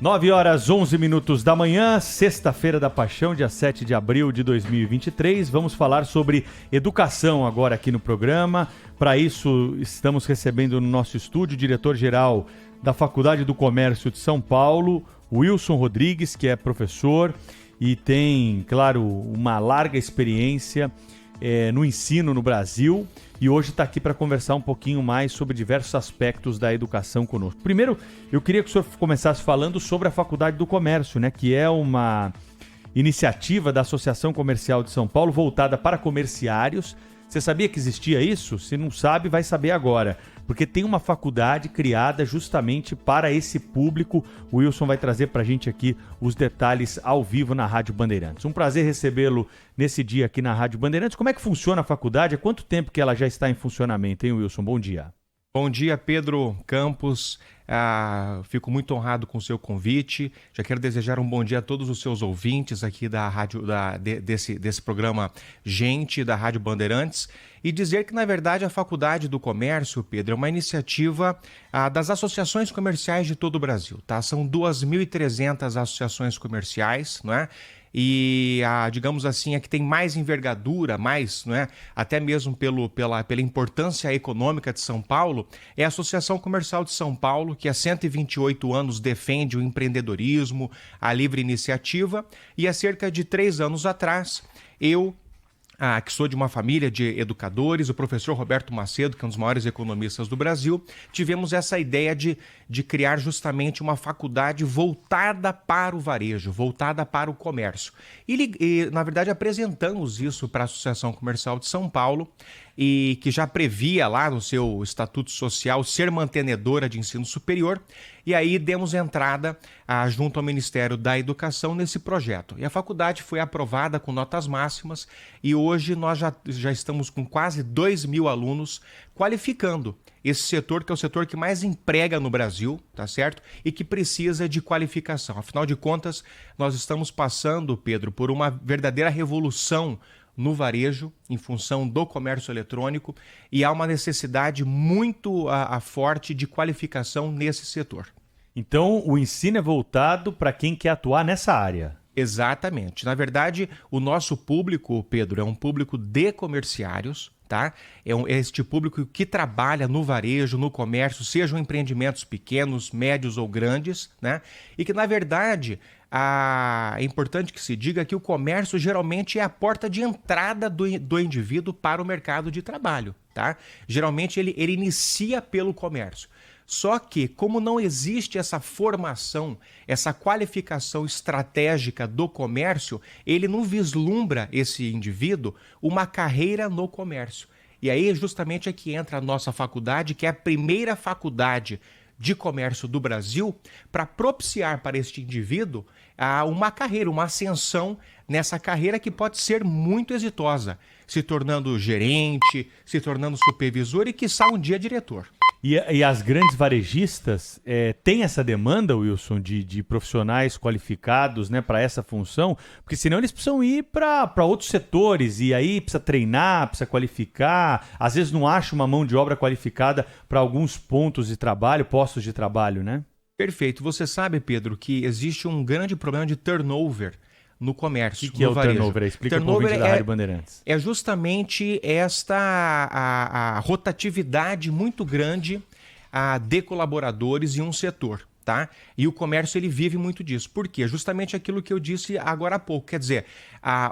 9h11 da manhã, sexta-feira da Paixão, dia 7 de abril de 2023. Vamos falar sobre educação agora aqui no programa. Para isso, estamos recebendo no nosso estúdio o diretor-geral da Faculdade do Comércio de São Paulo, Wilson Rodrigues, que é professor e tem, claro, uma larga experiência no ensino no Brasil. E hoje está aqui para conversar um pouquinho mais sobre diversos aspectos da educação conosco. Primeiro, eu queria que o senhor começasse falando sobre a Faculdade do Comércio, né, que é uma iniciativa da Associação Comercial de São Paulo voltada para comerciários. Você sabia que existia isso? Se não sabe, vai saber agora, porque tem uma faculdade criada justamente para esse público. O Wilson vai trazer para a gente aqui os detalhes ao vivo na Rádio Bandeirantes. Um prazer recebê-lo nesse dia aqui na Rádio Bandeirantes. Como é que funciona a faculdade? Há quanto tempo que ela já está em funcionamento, hein, Wilson? Bom dia. Bom dia, Pedro Campos. Fico muito honrado com o seu convite. Já quero desejar um bom dia a todos os seus ouvintes aqui da rádio, desse programa Gente, da Rádio Bandeirantes. E dizer que, na verdade, a Faculdade do Comércio, Pedro, é uma iniciativa das associações comerciais de todo o Brasil. Tá? São 2.300 associações comerciais, não é? E, digamos assim, a que tem mais envergadura, não é? Até mesmo pela importância econômica de São Paulo, é a Associação Comercial de São Paulo, que há 128 anos defende o empreendedorismo, a livre iniciativa, e há cerca de 3 anos atrás, eu, que sou de uma família de educadores, o professor Roberto Macedo, que é um dos maiores economistas do Brasil, tivemos essa ideia de criar justamente uma faculdade voltada para o varejo, voltada para o comércio. E na verdade, apresentamos isso para a Associação Comercial de São Paulo, e que já previa lá no seu estatuto social ser mantenedora de ensino superior, e aí demos entrada junto ao Ministério da Educação nesse projeto. E a faculdade foi aprovada com notas máximas, e hoje nós já estamos com quase 2.000 alunos qualificando esse setor, que é o setor que mais emprega no Brasil, tá certo? E que precisa de qualificação. Afinal de contas, nós estamos passando, Pedro, por uma verdadeira revolução no varejo, em função do comércio eletrônico, e há uma necessidade muito forte de qualificação nesse setor. Então, o ensino é voltado para quem quer atuar nessa área. Exatamente. Na verdade, o nosso público, Pedro, é um público de comerciários, tá? É este público que trabalha no varejo, no comércio, sejam empreendimentos pequenos, médios ou grandes, né? E que, na verdade, é importante que se diga que o comércio geralmente é a porta de entrada do indivíduo para o mercado de trabalho, tá? Geralmente ele inicia pelo comércio. Só que, como não existe essa formação, essa qualificação estratégica do comércio, ele não vislumbra esse indivíduo uma carreira no comércio. E aí justamente é que entra a nossa faculdade, que é a primeira faculdade de comércio do Brasil, para propiciar para este indivíduo uma carreira, uma ascensão nessa carreira que pode ser muito exitosa, se tornando gerente, se tornando supervisor e, quiçá, um dia diretor. E as grandes varejistas têm essa demanda, Wilson, de profissionais qualificados, né, para essa função? Porque senão eles precisam ir para outros setores, e aí precisa treinar, precisa qualificar, às vezes não acha uma mão de obra qualificada para alguns postos de trabalho, né? Perfeito. Você sabe, Pedro, que existe um grande problema de turnover no comércio. O que é o turnover? Explica para o ouvinte da Rádio Bandeirantes. É justamente a rotatividade muito grande de colaboradores em um setor, tá? E o comércio ele vive muito disso. Por quê? Justamente aquilo que eu disse agora há pouco. Quer dizer,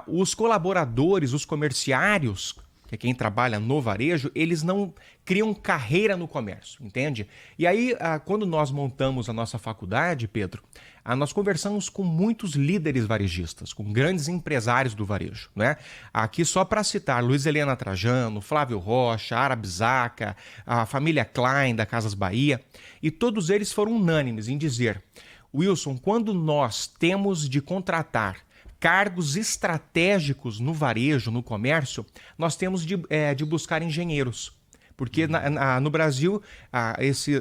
os colaboradores, os comerciários, que é quem trabalha no varejo, eles não criam carreira no comércio, entende? E aí, quando nós montamos a nossa faculdade, Pedro, nós conversamos com muitos líderes varejistas, com grandes empresários do varejo, né? Aqui só para citar, Luiz Helena Trajano, Flávio Rocha, Arabizaca, a família Klein da Casas Bahia, e todos eles foram unânimes em dizer: Wilson, quando nós temos de contratar cargos estratégicos no varejo, no comércio, nós temos de buscar engenheiros. Porque no Brasil,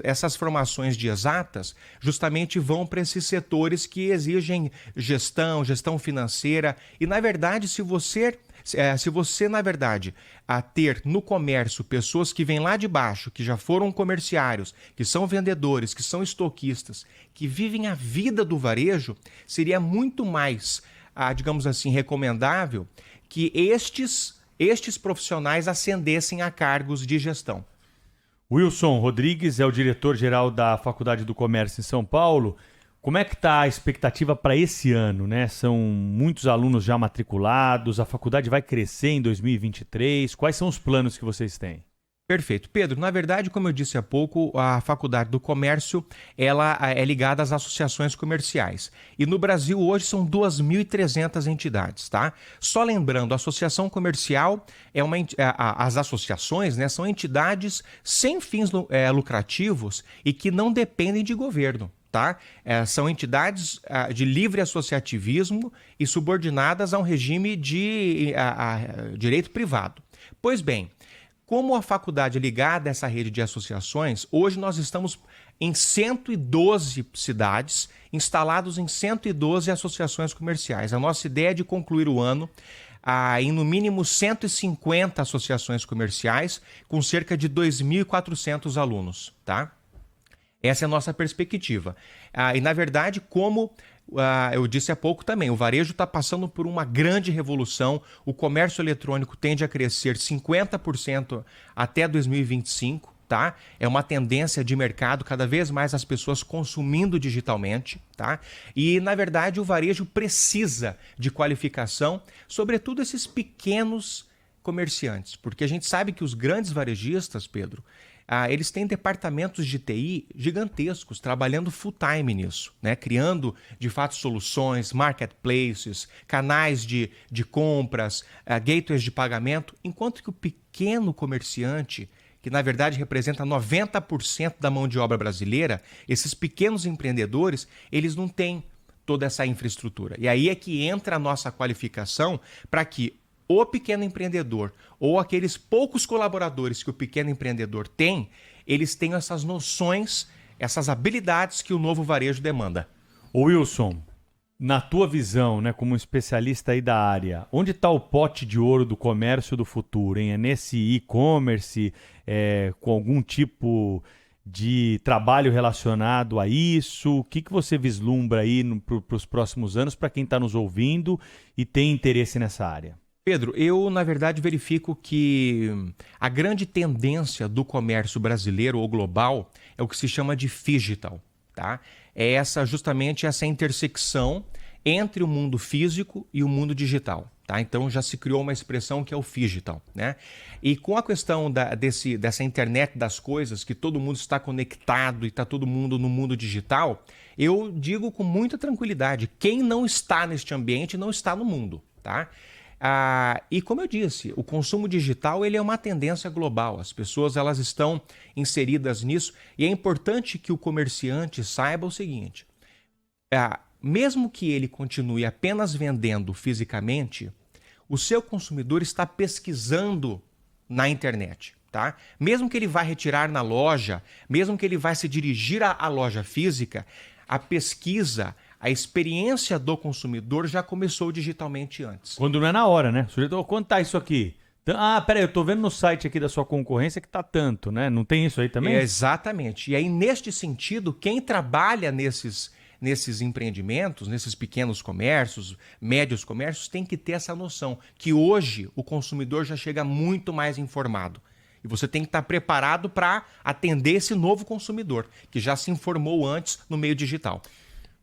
essas formações de exatas justamente vão para esses setores que exigem gestão financeira. E, na verdade, se você Se você, na verdade, ter no comércio pessoas que vêm lá de baixo, que já foram comerciários, que são vendedores, que são estoquistas, que vivem a vida do varejo, seria muito mais, digamos assim, recomendável que estes profissionais ascendessem a cargos de gestão. Wilson Rodrigues é o diretor-geral da Faculdade do Comércio em São Paulo. Como é que está a expectativa para esse ano, né? São muitos alunos já matriculados, a faculdade vai crescer em 2023. Quais são os planos que vocês têm? Perfeito. Pedro, na verdade, como eu disse há pouco, a Faculdade do Comércio ela é ligada às associações comerciais. E no Brasil hoje são 2.300 entidades, tá? Só lembrando, a associação comercial as associações, né, são entidades sem fins lucrativos e que não dependem de governo. Tá? São entidades de livre associativismo e subordinadas a um regime de direito privado. Pois bem, como a faculdade é ligada a essa rede de associações, hoje nós estamos em 112 cidades, instalados em 112 associações comerciais. A nossa ideia é de concluir o ano em no mínimo 150 associações comerciais, com cerca de 2.400 alunos, tá? Essa é a nossa perspectiva. E, na verdade, como eu disse há pouco também, o varejo está passando por uma grande revolução. O comércio eletrônico tende a crescer 50% até 2025. Tá? É uma tendência de mercado, cada vez mais as pessoas consumindo digitalmente. Tá? E, na verdade, o varejo precisa de qualificação, sobretudo esses pequenos comerciantes. Porque a gente sabe que os grandes varejistas, Pedro, eles têm departamentos de TI gigantescos, trabalhando full time nisso, né? Criando, de fato, soluções, marketplaces, canais de compras, gateways de pagamento, enquanto que o pequeno comerciante, que na verdade representa 90% da mão de obra brasileira, esses pequenos empreendedores, eles não têm toda essa infraestrutura. E aí é que entra a nossa qualificação para que o pequeno empreendedor ou aqueles poucos colaboradores que o pequeno empreendedor tem, eles tenham essas noções, essas habilidades que o novo varejo demanda. Ô Wilson, na tua visão, né, como um especialista aí da área, onde está o pote de ouro do comércio do futuro, hein? É nesse e-commerce, com algum tipo de trabalho relacionado a isso? O que você vislumbra aí para os próximos anos para quem está nos ouvindo e tem interesse nessa área? Pedro, eu na verdade verifico que a grande tendência do comércio brasileiro ou global é o que se chama de phygital, tá? É justamente essa intersecção entre o mundo físico e o mundo digital, tá? Então já se criou uma expressão que é o phygital, né? E com a questão dessa internet das coisas, que todo mundo está conectado e está todo mundo no mundo digital, eu digo com muita tranquilidade, quem não está neste ambiente não está no mundo, tá? E como eu disse, o consumo digital ele é uma tendência global. As pessoas elas estão inseridas nisso e é importante que o comerciante saiba o seguinte, mesmo que ele continue apenas vendendo fisicamente, o seu consumidor está pesquisando na internet. Tá? Mesmo que ele vá retirar na loja, mesmo que ele vá se dirigir à loja física, a pesquisa, a experiência do consumidor já começou digitalmente antes. Quando não é na hora, né? O sujeito, quanto tá isso aqui? Peraí, eu tô vendo no site aqui da sua concorrência que tá tanto, né? Não tem isso aí também? Exatamente. E aí, neste sentido, quem trabalha nesses empreendimentos, nesses pequenos comércios, médios comércios, tem que ter essa noção que hoje o consumidor já chega muito mais informado. E você tem que estar preparado para atender esse novo consumidor, que já se informou antes no meio digital.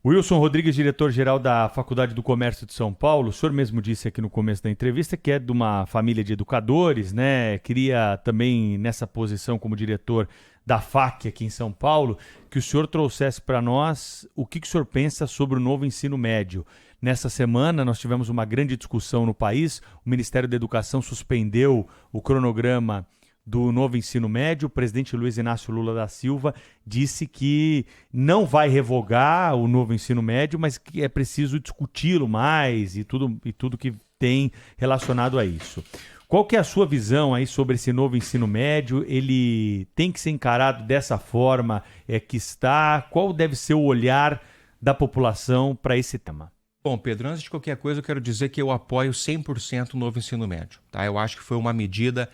Wilson Rodrigues, diretor-geral da Faculdade do Comércio de São Paulo, o senhor mesmo disse aqui no começo da entrevista que é de uma família de educadores, né? Queria também, nessa posição como diretor da FAC aqui em São Paulo, que o senhor trouxesse para nós o que o senhor pensa sobre o novo ensino médio. Nessa semana nós tivemos uma grande discussão no país, o Ministério da Educação suspendeu o cronograma do novo ensino médio. O presidente Luiz Inácio Lula da Silva disse que não vai revogar o novo ensino médio, mas que é preciso discuti-lo mais e tudo que tem relacionado a isso. Qual que é a sua visão aí sobre esse novo ensino médio? Ele tem que ser encarado dessa forma que está? Qual deve ser o olhar da população para esse tema? Bom, Pedro, antes de qualquer coisa, eu quero dizer que eu apoio 100% o novo ensino médio. Tá? Eu acho que foi uma medida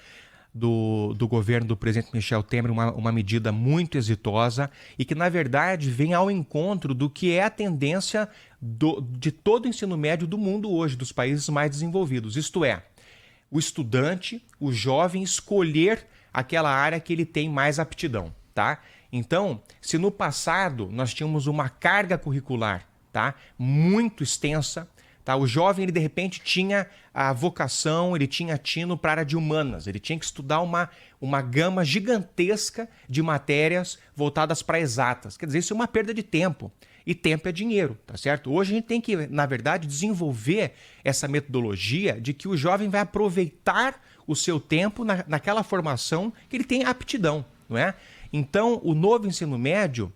do governo do presidente Michel Temer, uma medida muito exitosa e que, na verdade, vem ao encontro do que é a tendência de todo o ensino médio do mundo hoje, dos países mais desenvolvidos. Isto é, o estudante, o jovem, escolher aquela área que ele tem mais aptidão. Tá? Então, se no passado nós tínhamos uma carga curricular, tá, muito extensa, tá? O jovem, ele de repente tinha a vocação, ele tinha tino para a área de humanas, ele tinha que estudar uma gama gigantesca de matérias voltadas para exatas. Quer dizer, isso é uma perda de tempo. E tempo é dinheiro, tá certo? Hoje a gente tem que, na verdade, desenvolver essa metodologia de que o jovem vai aproveitar o seu tempo naquela formação que ele tem aptidão, não é? Então, o novo ensino médio,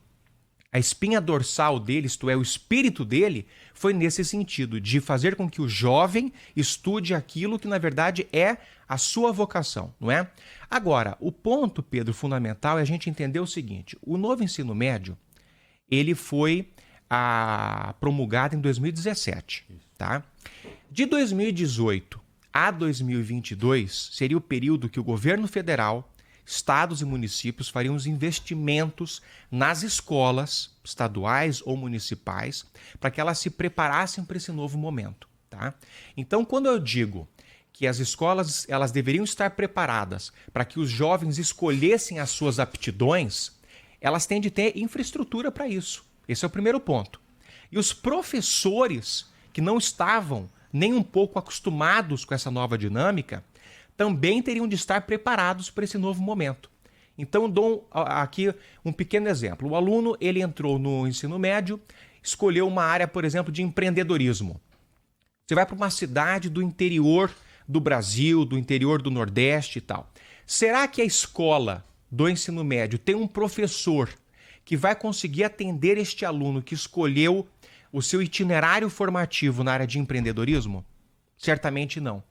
a espinha dorsal dele, isto é, o espírito dele, foi nesse sentido, de fazer com que o jovem estude aquilo que, na verdade, é a sua vocação, não é? Agora, o ponto, Pedro, fundamental é a gente entender o seguinte: o novo ensino médio, ele foi promulgado em 2017, tá? De 2018 a 2022 seria o período que o governo federal, estados e municípios fariam os investimentos nas escolas estaduais ou municipais para que elas se preparassem para esse novo momento, tá? Então, quando eu digo que as escolas elas deveriam estar preparadas para que os jovens escolhessem as suas aptidões, elas têm de ter infraestrutura para isso. Esse é o primeiro ponto. E os professores que não estavam nem um pouco acostumados com essa nova dinâmica também teriam de estar preparados para esse novo momento. Então, dou aqui um pequeno exemplo. O aluno, ele entrou no ensino médio, escolheu uma área, por exemplo, de empreendedorismo. Você vai para uma cidade do interior do Brasil, do interior do Nordeste e tal. Será que a escola do ensino médio tem um professor que vai conseguir atender este aluno que escolheu o seu itinerário formativo na área de empreendedorismo? Certamente não.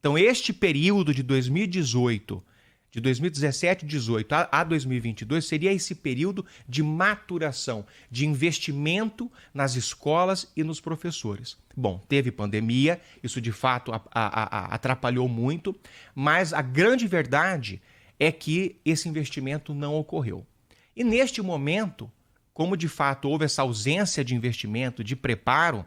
Então, este período de 2018, de 2017 e 2018 a 2022, seria esse período de maturação, de investimento nas escolas e nos professores. Bom, teve pandemia, isso de fato atrapalhou muito, mas a grande verdade é que esse investimento não ocorreu. E neste momento, como de fato houve essa ausência de investimento, de preparo,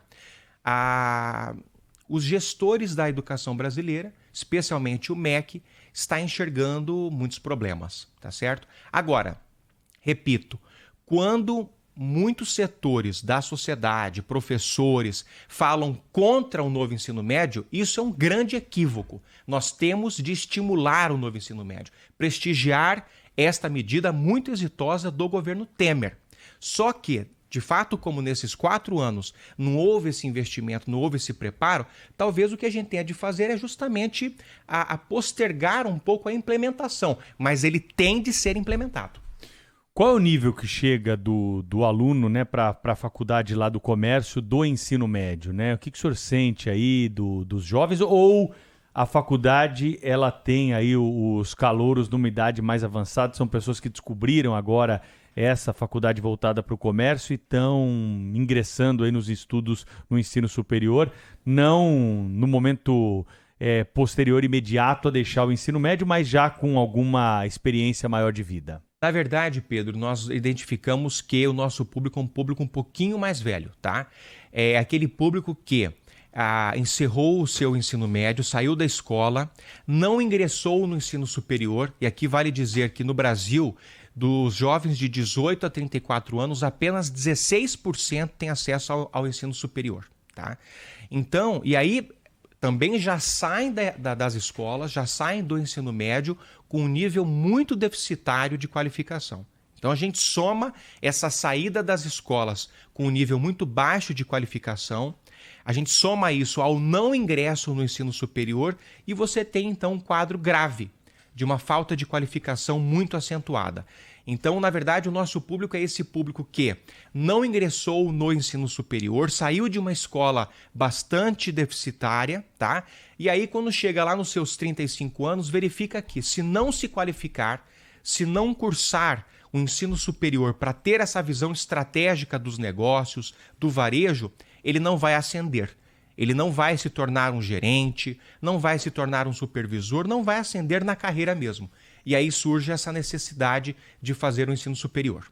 os gestores da educação brasileira, especialmente o MEC, está enxergando muitos problemas, tá certo? Agora, repito, quando muitos setores da sociedade, professores, falam contra o novo ensino médio, isso é um grande equívoco. Nós temos de estimular o novo ensino médio, prestigiar esta medida muito exitosa do governo Temer. Só que, de fato, como nesses 4 anos não houve esse investimento, não houve esse preparo, talvez o que a gente tenha de fazer é justamente a postergar um pouco a implementação, mas ele tem de ser implementado. Qual é o nível que chega do aluno, né, para a faculdade lá do comércio do ensino médio, né? O que o senhor sente aí dos jovens, ou a faculdade ela tem aí os calouros numa idade mais avançada, são pessoas que descobriram agora essa faculdade voltada para o comércio e estão ingressando aí nos estudos no ensino superior, não no momento posterior, imediato a deixar o ensino médio, mas já com alguma experiência maior de vida? Na verdade, Pedro, nós identificamos que o nosso público é um público um pouquinho mais velho, tá? É aquele público que encerrou o seu ensino médio, saiu da escola, não ingressou no ensino superior, e aqui vale dizer que no Brasil, dos jovens de 18 a 34 anos, apenas 16% têm acesso ao ensino superior, tá? Então, e aí também já saem das escolas, já saem do ensino médio com um nível muito deficitário de qualificação. Então a gente soma essa saída das escolas com um nível muito baixo de qualificação, a gente soma isso ao não ingresso no ensino superior e você tem então um quadro grave de uma falta de qualificação muito acentuada. Então, na verdade, o nosso público é esse público que não ingressou no ensino superior, saiu de uma escola bastante deficitária, tá? E aí, quando chega lá nos seus 35 anos, verifica que se não se qualificar, se não cursar o ensino superior para ter essa visão estratégica dos negócios, do varejo, ele não vai ascender. Ele não vai se tornar um gerente, não vai se tornar um supervisor, não vai ascender na carreira mesmo. E aí surge essa necessidade de fazer o ensino superior.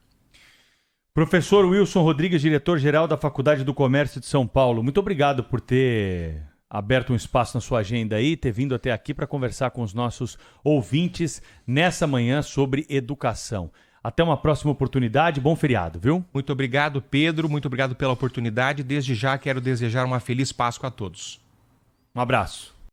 Professor Wilson Rodrigues, diretor-geral da Faculdade do Comércio de São Paulo, muito obrigado por ter aberto um espaço na sua agenda aí, ter vindo até aqui para conversar com os nossos ouvintes nessa manhã sobre educação. Até uma próxima oportunidade, bom feriado, viu? Muito obrigado, Pedro, muito obrigado pela oportunidade. Desde já quero desejar uma feliz Páscoa a todos. Um abraço.